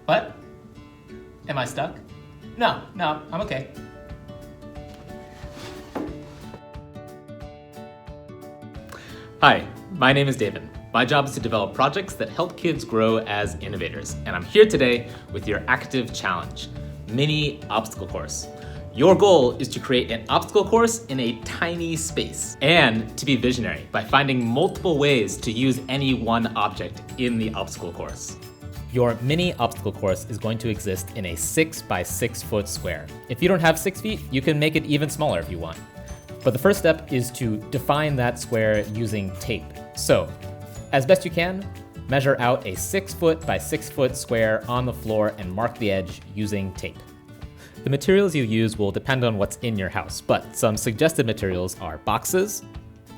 What? Am I stuck? No, I'm okay. Hi, my name is David. My job is to develop projects that help kids grow as innovators, and I'm here today with your active challenge, Mini Obstacle Course. Your goal is to create an obstacle course in a tiny space and to be visionary by finding multiple ways to use any one object in the obstacle course. Your mini obstacle course is going to exist in a 6 by 6 foot square. If you don't have 6 feet, you can make it even smaller if you want. But the first step is to define that square using tape. So, as best you can, measure out a 6 foot by 6 foot square on the floor and mark the edge using tape. The materials you use will depend on what's in your house, but some suggested materials are boxes,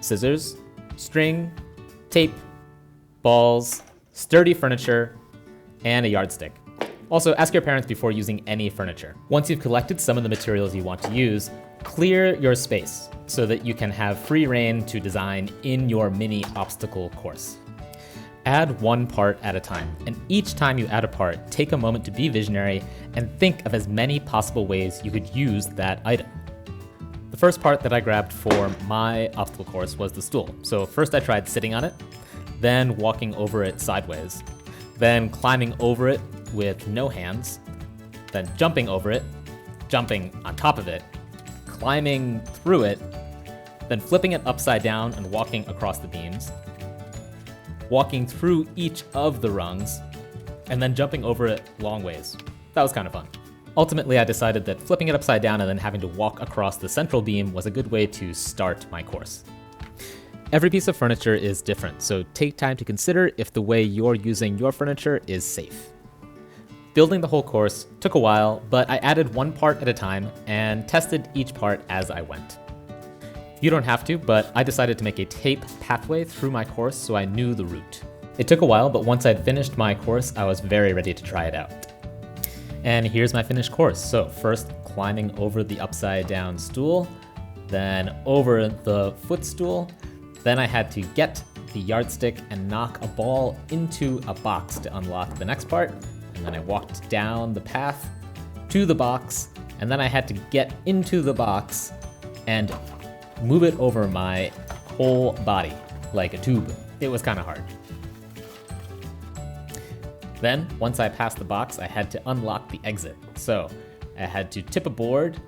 scissors, string, tape, balls, sturdy furniture, and a yardstick. Also, ask your parents before using any furniture. Once you've collected some of the materials you want to use, clear your space so that you can have free rein to design in your mini obstacle course. Add one part at a time, and each time you add a part, take a moment to be visionary and think of as many possible ways you could use that item. The first part that I grabbed for my obstacle course was the stool. So first I tried sitting on it, then walking over it sideways, then climbing over it with no hands, then jumping over it, jumping on top of it, climbing through it, then flipping it upside down and walking across the beams, walking through each of the rungs, and then jumping over it long ways. That was kind of fun. Ultimately, I decided that flipping it upside down and then having to walk across the central beam was a good way to start my course. Every piece of furniture is different, so take time to consider if the way you're using your furniture is safe. Building the whole course took a while, but I added one part at a time and tested each part as I went. You don't have to, but I decided to make a tape pathway through my course so I knew the route. It took a while, but once I'd finished my course, I was very ready to try it out. And here's my finished course. So first, climbing over the upside down stool, then over the footstool. Then I had to get the yardstick and knock a ball into a box to unlock the next part. And then I walked down the path to the box, and then I had to get into the box and move it over my whole body like a tube. It was kind of hard. Then, once I passed the box, I had to unlock the exit. So I had to tip a board,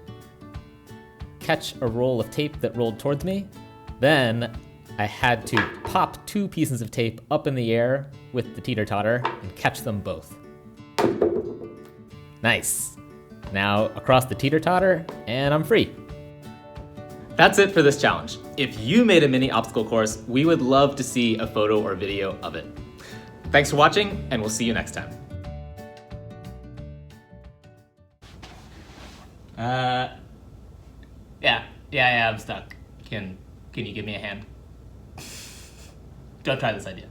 catch a roll of tape that rolled towards me, then I had to pop 2 pieces of tape up in the air with the teeter-totter and catch them both. Nice. Now across the teeter-totter, and I'm free. That's it for this challenge. If you made a mini obstacle course, we would love to see a photo or video of it. Thanks for watching, and we'll see you next time. Yeah, I'm stuck. Can you give me a hand? Don't try this idea.